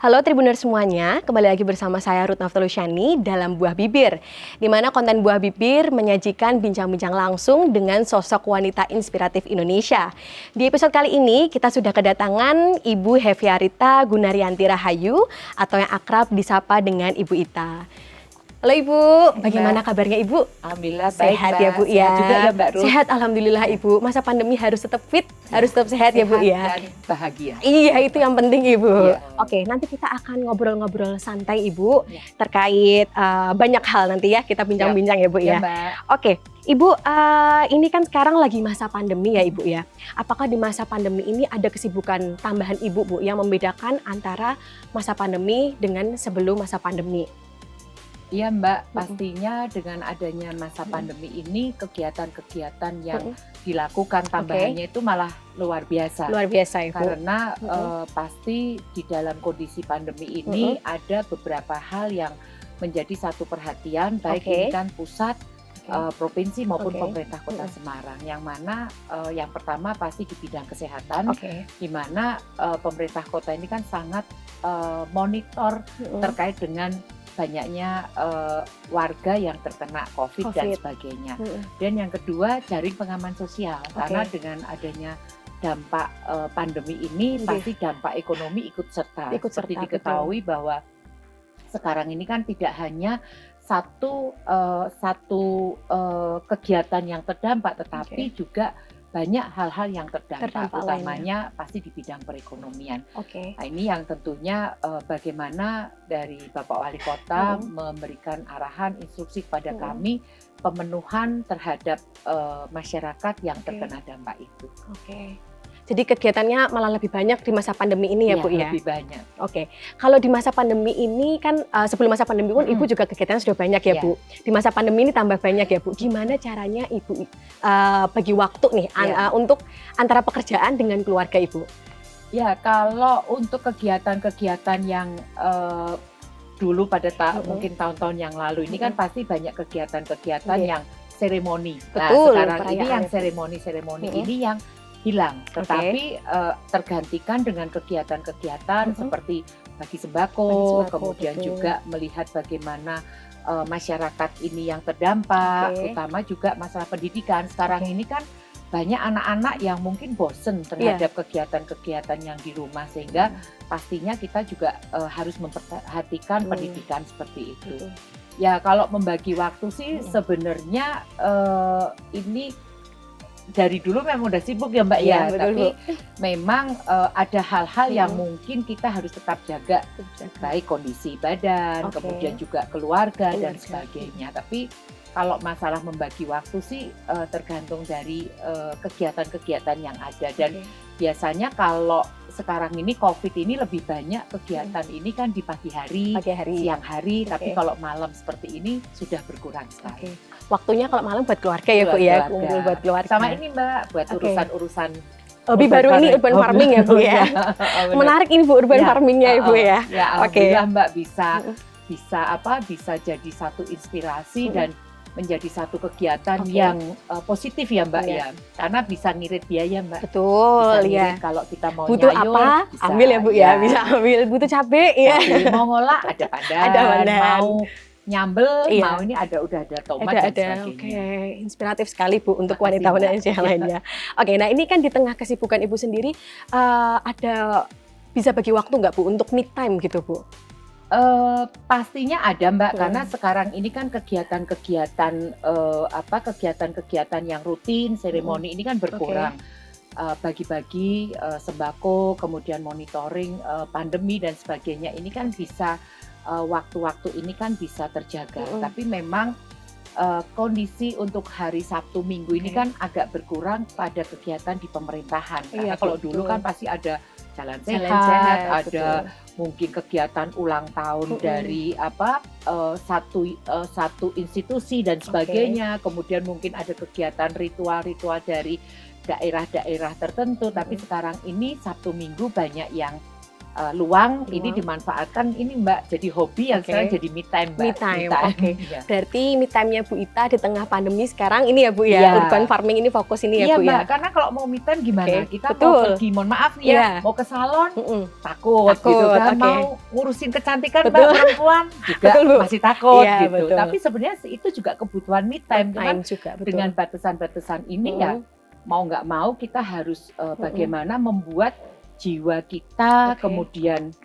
Halo Tribuners semuanya, kembali lagi bersama saya Ruth Naftalusyani dalam Buah Bibir, di mana konten Buah Bibir menyajikan bincang-bincang langsung dengan sosok wanita inspiratif Indonesia. Di episode kali ini kita sudah kedatangan Ibu Heviarita Gunaryanti Rahayu atau yang akrab disapa dengan Ibu Ita. Halo Ibu, bagaimana kabarnya Ibu? Alhamdulillah baik, sehat Mbak. ya Bu ya. Sehat juga ya Mbak Ruth. Sehat alhamdulillah Ibu. Masa pandemi harus tetap fit, harus tetap sehat ya Bu ya. Dan bahagia. Iya, itu yang penting Ibu. Iya. Oke, nanti kita akan ngobrol-ngobrol santai Ibu Iya. terkait banyak hal nanti ya, kita bincang-bincang ya Bu ya. Ya, Mbak. Oke, Ibu, ini kan sekarang lagi masa pandemi ya Ibu ya. Apakah di masa pandemi ini ada kesibukan tambahan Ibu Bu yang membedakan antara masa pandemi dengan sebelum masa pandemi? Iya Mbak, pastinya dengan adanya masa pandemi ini kegiatan-kegiatan yang dilakukan tambahannya itu malah luar biasa. Luar biasa Ibu. Karena pasti di dalam kondisi pandemi ini ada beberapa hal yang menjadi satu perhatian baik ini kan pusat, provinsi maupun pemerintah Kota Semarang. Yang mana yang pertama pasti di bidang kesehatan, di mana pemerintah kota ini kan sangat monitor terkait dengan banyaknya warga yang terkena COVID dan sebagainya. Dan yang kedua jaring pengaman sosial, karena dengan adanya dampak pandemi ini pasti dampak ekonomi ikut serta. Seperti diketahui bahwa sekarang ini kan tidak hanya satu kegiatan yang terdampak, tetapi juga banyak hal-hal yang terdampak utamanya pasti di bidang perekonomian. Nah, ini yang tentunya bagaimana dari Bapak Wali Kota memberikan arahan instruksi kepada kami pemenuhan terhadap masyarakat yang terkena dampak itu. Jadi kegiatannya malah lebih banyak di masa pandemi ini ya Bu ya? Lebih banyak. Kalau di masa pandemi ini kan sebelum masa pandemi pun Ibu juga kegiatannya sudah banyak ya Bu. Di masa pandemi ini tambah banyak ya Bu. Gimana caranya Ibu bagi waktu nih untuk antara pekerjaan dengan keluarga Ibu? Ya, kalau untuk kegiatan-kegiatan yang dulu pada mungkin tahun-tahun yang lalu ini kan pasti banyak kegiatan-kegiatan yang seremoni. Nah, sekarang ini yang seremoni ini yang hilang, tetapi tergantikan dengan kegiatan-kegiatan seperti bagi sembako, kemudian juga melihat bagaimana masyarakat ini yang terdampak, utama juga masalah pendidikan. Sekarang ini kan banyak anak-anak yang mungkin bosen terhadap kegiatan-kegiatan yang di rumah, sehingga pastinya kita juga harus memperhatikan pendidikan seperti itu. Ya, kalau membagi waktu sih sebenarnya ini dari dulu memang udah sibuk ya Mbak ya, tapi memang ada hal-hal yang mungkin kita harus tetap jaga, baik kondisi badan, kemudian juga keluarga dan sebagainya. Tapi kalau masalah membagi waktu sih tergantung dari kegiatan-kegiatan yang ada, dan biasanya kalau sekarang ini COVID ini lebih banyak kegiatan ini kan di pagi hari, siang hari, tapi kalau malam seperti ini sudah berkurang sekali. Waktunya kalau malam buat keluarga ya Bu ya, kumpul buat keluarga. Sama ini Mbak, buat urusan-urusan hobi baru ini urban farming ya Bu ya. Menarik ini Bu urban farmingnya ya Bu ya. Ya, alhamdulillah Mbak bisa jadi satu inspirasi dan menjadi satu kegiatan yang positif ya Mbak ya, karena bisa ngirit biaya Mbak. Betul ya. Kalau kita mau butuh nyayur, apa bisa, ambil ya Bu ya, bisa ambil. Butuh cabai ya. Mau ngolah ada pandan, mau nyambel, mau ini udah ada tomat dan sebagainya. Inspiratif sekali Bu untuk wanita-wanita yang lainnya. Nah ini kan di tengah kesibukan Ibu sendiri ada bisa bagi waktu nggak Bu untuk me time gitu Bu? Pastinya ada Mbak, karena sekarang ini kan kegiatan-kegiatan yang rutin, seremoni ini kan berkurang. Bagi-bagi sembako, kemudian monitoring pandemi dan sebagainya, ini kan bisa waktu-waktu ini kan bisa terjaga. Tapi memang kondisi untuk hari Sabtu Minggu ini kan agak berkurang pada kegiatan di pemerintahan. Karena kalau dulu kan pasti ada jalan sehat, ada mungkin kegiatan ulang tahun dari satu institusi dan sebagainya. Kemudian mungkin ada kegiatan ritual-ritual dari daerah-daerah tertentu. Tapi sekarang ini Sabtu Minggu banyak yang luang ini dimanfaatkan ini Mbak jadi hobi yang sekarang jadi me time Mbak. Me time, oke. Ya. Berarti me time-nya Bu Ita di tengah pandemi sekarang ini ya Bu ya, urban farming ini fokus ini ya Bu Mbak, ya. karena kalau mau me time gimana? Kita mau pergi, mohon maaf ya, mau ke salon takut gitu kan, mau ngurusin kecantikan Mbak perempuan juga masih takut gitu. Tapi sebenarnya itu juga kebutuhan me time, cuman juga, dengan batasan-batasan ini ya mau nggak mau kita harus bagaimana membuat jiwa kita, kemudian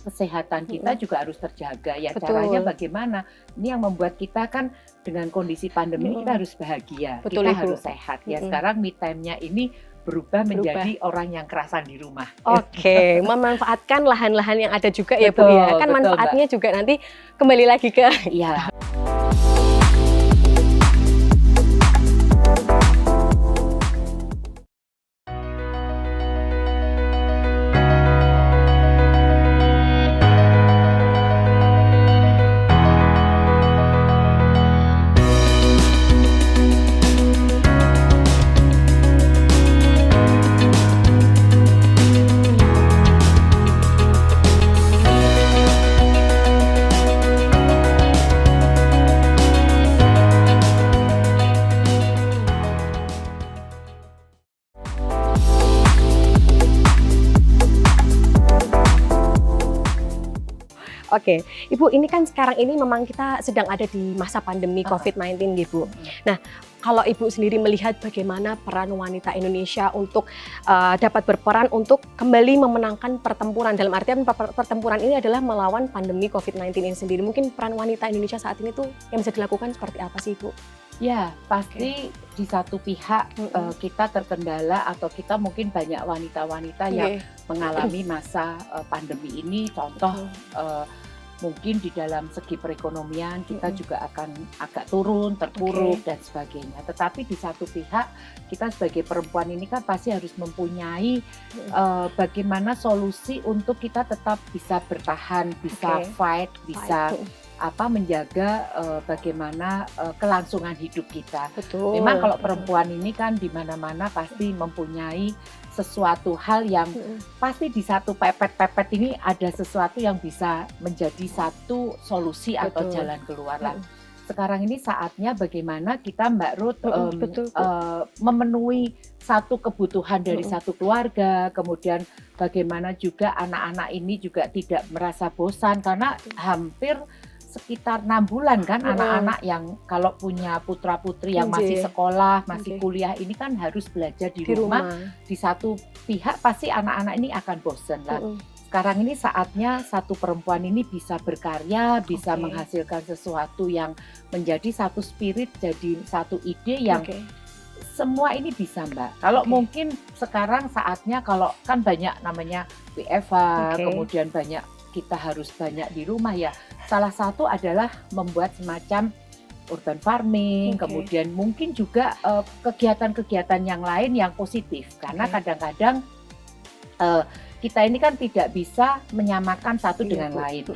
kesehatan kita juga harus terjaga ya. Caranya bagaimana? Ini yang membuat kita kan dengan kondisi pandemi ini kita harus bahagia, kita harus sehat ya. Sekarang me time-nya ini berubah menjadi orang yang kerasan di rumah. Oke, memanfaatkan lahan-lahan yang ada juga ya Bu ya. Kan manfaatnya juga nanti kembali lagi ke Oke, Ibu, ini kan sekarang ini memang kita sedang ada di masa pandemi COVID-19 gitu. Nah, kalau Ibu sendiri melihat bagaimana peran wanita Indonesia untuk dapat berperan untuk kembali memenangkan pertempuran, dalam artian pertempuran ini adalah melawan pandemi COVID-19 ini sendiri. Mungkin peran wanita Indonesia saat ini tuh yang bisa dilakukan seperti apa sih Ibu? Ya, pasti di satu pihak kita terkendala atau kita mungkin banyak wanita-wanita yang mengalami masa pandemi ini. Contoh mungkin di dalam segi perekonomian kita juga akan agak turun, terpuruk dan sebagainya. Tetapi di satu pihak kita sebagai perempuan ini kan pasti harus mempunyai bagaimana solusi untuk kita tetap bisa bertahan, bisa fight, bisa menjaga bagaimana kelangsungan hidup kita. Memang kalau perempuan ini kan di mana-mana pasti mempunyai sesuatu hal yang pasti di satu pepet-pepet ini ada sesuatu yang bisa menjadi satu solusi atau jalan keluar lah. Sekarang ini saatnya bagaimana kita Mbak Ruth memenuhi satu kebutuhan dari satu keluarga, kemudian bagaimana juga anak-anak ini juga tidak merasa bosan karena hampir sekitar 6 bulan kan anak-anak yang kalau punya putra-putri yang masih sekolah, masih kuliah ini kan harus belajar di rumah. Di satu pihak pasti anak-anak ini akan bosan lah. Sekarang ini saatnya satu perempuan ini bisa berkarya, bisa menghasilkan sesuatu yang menjadi satu spirit, jadi satu ide yang semua ini bisa Mbak. Kalau mungkin sekarang saatnya kalau kan banyak namanya WFH, kemudian banyak kita harus banyak di rumah ya. Salah satu adalah membuat semacam urban farming, kemudian mungkin juga kegiatan-kegiatan yang lain yang positif. Karena kadang-kadang kita ini kan tidak bisa menyamakan satu dengan lain.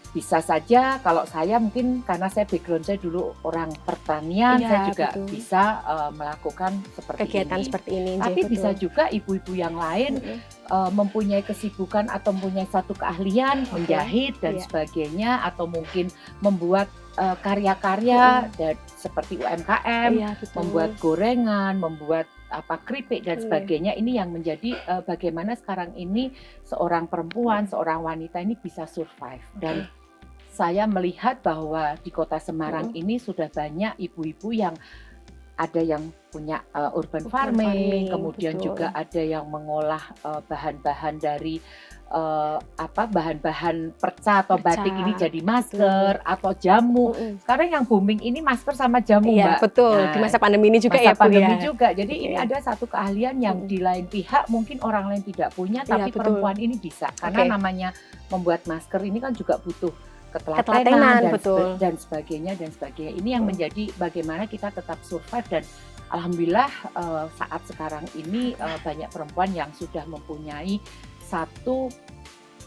Bisa saja kalau saya mungkin karena saya background saya dulu orang pertanian, saya juga bisa melakukan kegiatan seperti ini. Tapi bisa juga ibu-ibu yang lain mempunyai kesibukan atau mempunyai satu keahlian menjahit dan sebagainya, atau mungkin membuat karya-karya seperti UMKM, membuat gorengan, membuat keripik dan sebagainya. Ini yang menjadi bagaimana sekarang ini seorang perempuan, seorang wanita ini bisa survive. Dan saya melihat bahwa di Kota Semarang ini sudah banyak ibu-ibu yang ada yang punya urban farming, kemudian juga ada yang mengolah bahan-bahan dari bahan-bahan perca atau batik ini jadi masker atau jamu. Sekarang yang booming ini masker sama jamu, Mbak. Betul, di masa pandemi ini juga ya, Bu, pandemi juga. Jadi ini ada satu keahlian yang di lain pihak mungkin orang lain tidak punya, tapi perempuan ini bisa. Karena namanya membuat masker ini kan juga butuh ketelatenan dan sebagainya. Ini yang menjadi bagaimana kita tetap survive, dan alhamdulillah saat sekarang ini banyak perempuan yang sudah mempunyai satu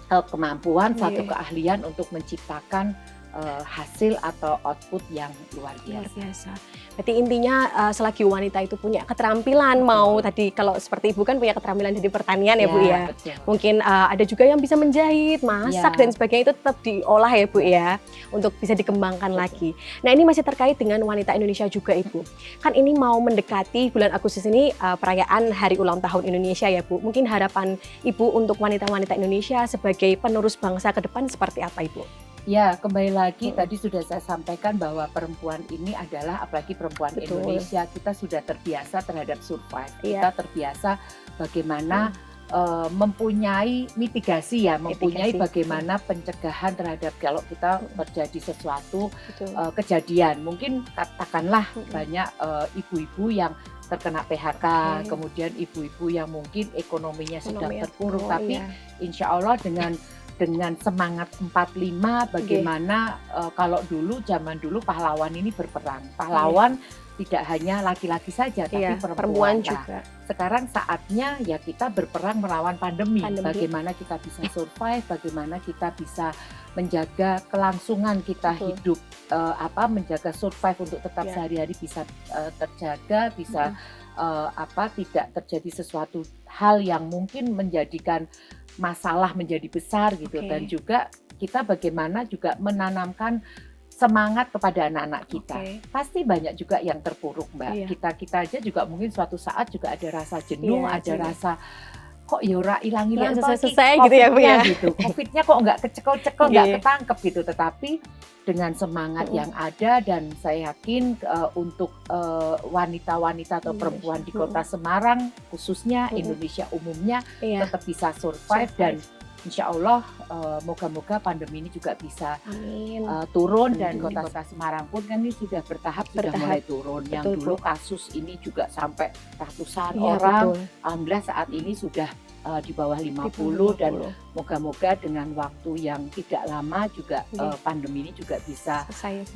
kemampuan, satu keahlian untuk menciptakan hasil atau output yang luar Luar biasa. biasa. Berarti intinya selagi wanita itu punya keterampilan, mau tadi kalau seperti Ibu kan punya keterampilan di pertanian ya Bu ya. Betul. Mungkin ada juga yang bisa menjahit, masak dan sebagainya, itu tetap diolah ya Bu ya, untuk bisa dikembangkan lagi. Nah ini masih terkait dengan wanita Indonesia juga Ibu. Kan ini mau mendekati bulan Agustus ini perayaan Hari Ulang Tahun Indonesia ya Bu. Mungkin harapan Ibu untuk wanita-wanita Indonesia sebagai penerus bangsa ke depan seperti apa Ibu? Ya, kembali lagi tadi sudah saya sampaikan bahwa perempuan ini adalah, apalagi perempuan Indonesia, kita sudah terbiasa terhadap survive. Kita terbiasa bagaimana mempunyai mitigasi ya, mempunyai bagaimana pencegahan terhadap kalau kita terjadi sesuatu kejadian. Mungkin katakanlah banyak ibu-ibu yang terkena PHK, kemudian ibu-ibu yang mungkin ekonominya sedang terpuruk, tapi insya Allah dengan semangat 45 bagaimana kalau zaman dulu pahlawan ini berperang. Pahlawan tidak hanya laki-laki saja tapi perempuan juga. Sekarang saatnya ya kita berperang melawan pandemi. Bagaimana kita bisa survive, bagaimana kita bisa menjaga kelangsungan kita hidup, menjaga survive untuk tetap sehari-hari bisa terjaga, bisa tidak terjadi sesuatu hal yang mungkin menjadikan masalah menjadi besar gitu. Dan juga kita bagaimana juga menanamkan semangat kepada anak-anak kita. Pasti banyak juga yang terpuruk Mbak. Kita aja juga mungkin suatu saat juga ada rasa jenuh, ada rasa kok ya ora hilang-hilang selesai gitu ya Bu ya. Gitu. Covid-nya kok nggak kecekel-cekel, nggak ketangkep gitu. Tetapi dengan semangat yang ada, dan saya yakin untuk wanita-wanita atau perempuan di Kota Semarang khususnya, Indonesia umumnya tetap bisa survive. Dan insya Allah moga-moga pandemi ini juga bisa turun, dan Kota Semarang pun kan ini sudah bertahap sudah mulai turun. Yang dulu kasus ini juga sampai ratusan orang, alhamdulillah saat ini sudah di bawah 50, dan moga-moga dengan waktu yang tidak lama juga pandemi ini juga bisa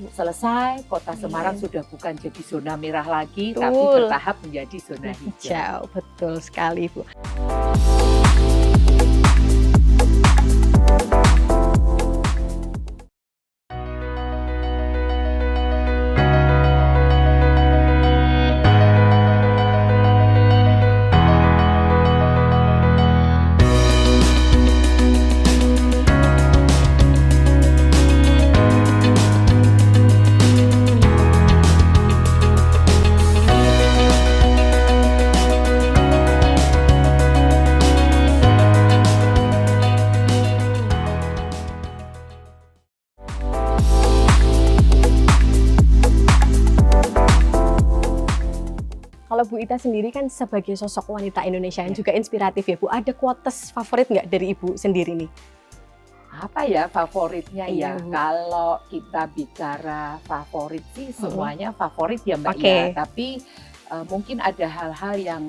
selesai. Kota Semarang sudah bukan jadi zona merah lagi, tapi bertahap menjadi zona hijau. Betul sekali Bu. Kalau Bu Ita sendiri kan sebagai sosok wanita Indonesia yang juga inspiratif ya Bu, ada quotes favorit nggak dari Ibu sendiri nih? Apa ya favoritnya ya? Kalau kita bicara favorit sih semuanya favorit ya Mbak ya. Tapi mungkin ada hal-hal yang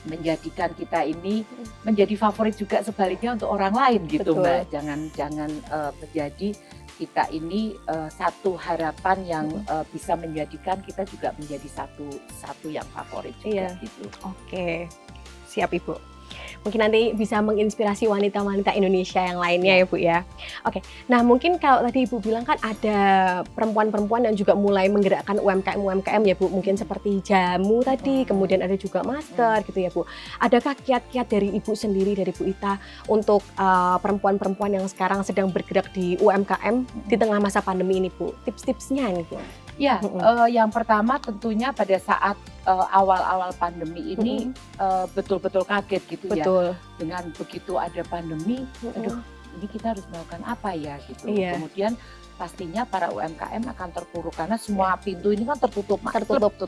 menjadikan kita ini menjadi favorit juga sebaliknya untuk orang lain gitu Mbak. Jangan menjadi kita ini satu harapan yang bisa menjadikan kita juga menjadi satu yang favorit juga gitu. Oke, siap Ibu. Mungkin nanti bisa menginspirasi wanita-wanita Indonesia yang lainnya ya Bu ya. Oke, nah mungkin kalau tadi Ibu bilang kan ada perempuan-perempuan yang juga mulai menggerakkan UMKM ya Bu. Mungkin seperti jamu tadi, kemudian ada juga masker gitu ya Bu. Adakah kiat-kiat dari Ibu sendiri, dari Bu Ita untuk perempuan-perempuan yang sekarang sedang bergerak di UMKM di tengah masa pandemi ini Bu? Tips-tipsnya nih Bu. Ya, yang pertama tentunya pada saat awal-awal pandemi ini betul-betul kaget gitu ya. Dengan begitu ada pandemi, aduh ini kita harus melakukan apa ya gitu. Kemudian pastinya para UMKM akan terpuruk karena semua pintu ini kan tertutup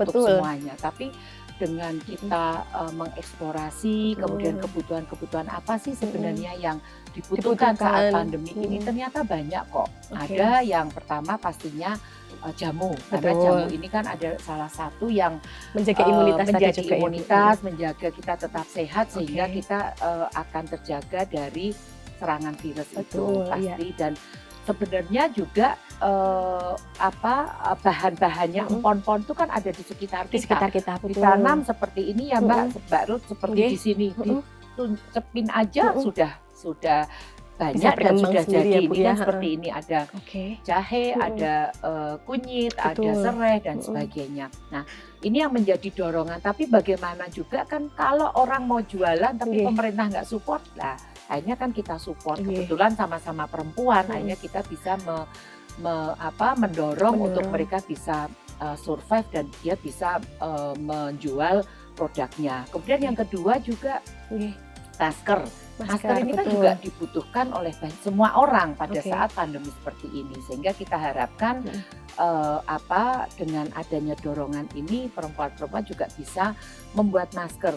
semuanya. Tapi dengan kita mengeksplorasi kemudian kebutuhan-kebutuhan apa sih sebenarnya yang dibutuhkan saat pandemi ini, ternyata banyak kok. Ada yang pertama pastinya jamu, karena jamu ini kan ada salah satu yang menjaga imunitas, menjaga kita tetap sehat sehingga kita akan terjaga dari serangan virus itu pasti. Dan sebenarnya juga bahan-bahannya empon-empon itu kan ada di sekitar kita. Ditanam seperti ini ya Mbak Ruth, seperti di sini dituncepin aja sudah banyak Bisa dan berkembang sudah sendiri jadi. ya, Bu, Ini kan ya. seperti ini, ada Oke. jahe, Mm-mm. ada kunyit, ada Betul. serai dan Mm-mm. sebagainya. Nah, ini yang menjadi dorongan. Tapi bagaimana juga kan kalau orang mau jualan tapi Nggih. pemerintah nggak support, lah akhirnya kan kita support. Nggih. Kebetulan sama-sama perempuan, Mm-mm. akhirnya kita bisa mendorong untuk Mendorong. mereka bisa survive dan dia bisa menjual produknya. Kemudian yang kedua juga Nggih. masker. Masker ini kan betul. juga dibutuhkan oleh semua orang pada Oke. saat pandemi seperti ini, sehingga kita harapkan Mm. dengan adanya dorongan ini perempuan-perempuan juga bisa membuat masker.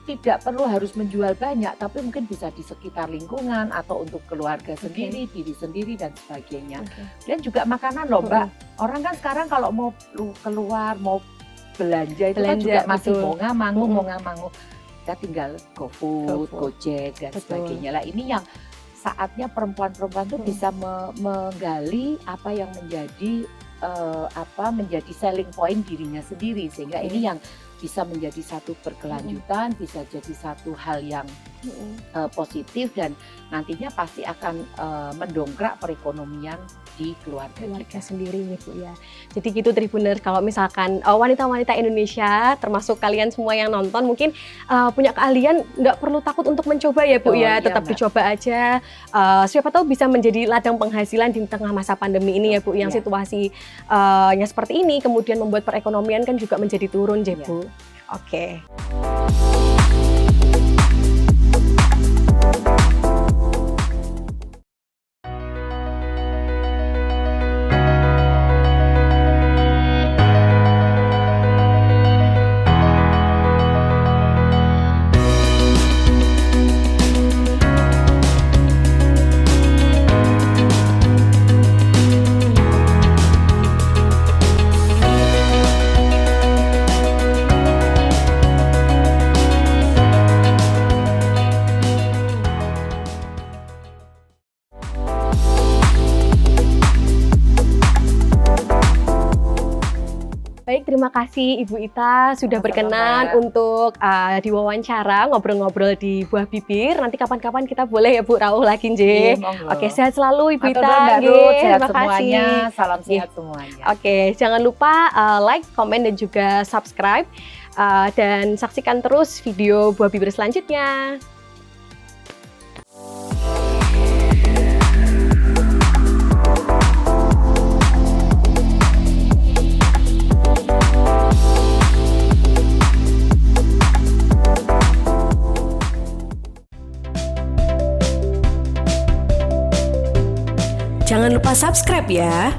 Tidak perlu harus menjual banyak, tapi mungkin bisa di sekitar lingkungan atau untuk keluarga sendiri, diri sendiri dan sebagainya. Oke. Dan juga makanan loh, Mbak. Orang kan sekarang kalau mau keluar, mau belanja itu kan Belanja, juga masih betul. mau ngamanggu. Kita tinggal GoFood, Gojek dan Betul. sebagainya. Lah ini yang saatnya perempuan-perempuan tuh bisa menggali apa yang menjadi menjadi selling point dirinya sendiri, sehingga ini yang bisa menjadi satu berkelanjutan, bisa jadi satu hal yang positif dan nantinya pasti akan mendongkrak perekonomian di keluarga kita. sendiri ya Bu ya. Jadi gitu Tribuners, kalau misalkan wanita-wanita Indonesia termasuk kalian semua yang nonton mungkin punya keahlian, nggak perlu takut untuk mencoba ya Bu Betul, ya, iya, tetap Mbak. dicoba aja. Siapa tahu bisa menjadi ladang penghasilan di tengah masa pandemi ini ya Bu, yang Iya. situasinya seperti ini kemudian membuat perekonomian kan juga menjadi turun ya Iya. Bu. Oke. Baik, terima kasih Ibu Ita sudah Sama-sama, berkenan Mbak. untuk diwawancara, ngobrol-ngobrol di Buah Bibir. Nanti kapan-kapan kita boleh ya Bu rawuh lagi nggih. Monggo. Oke, sehat selalu Ibu Matur Ita. nuwun, Mbak Nggih, Ruth, sehat terima kasih. semuanya, salam Nggih. sehat semuanya. Oke, jangan lupa like, komen, dan juga subscribe. Dan saksikan terus video Buah Bibir selanjutnya. Jangan lupa subscribe ya.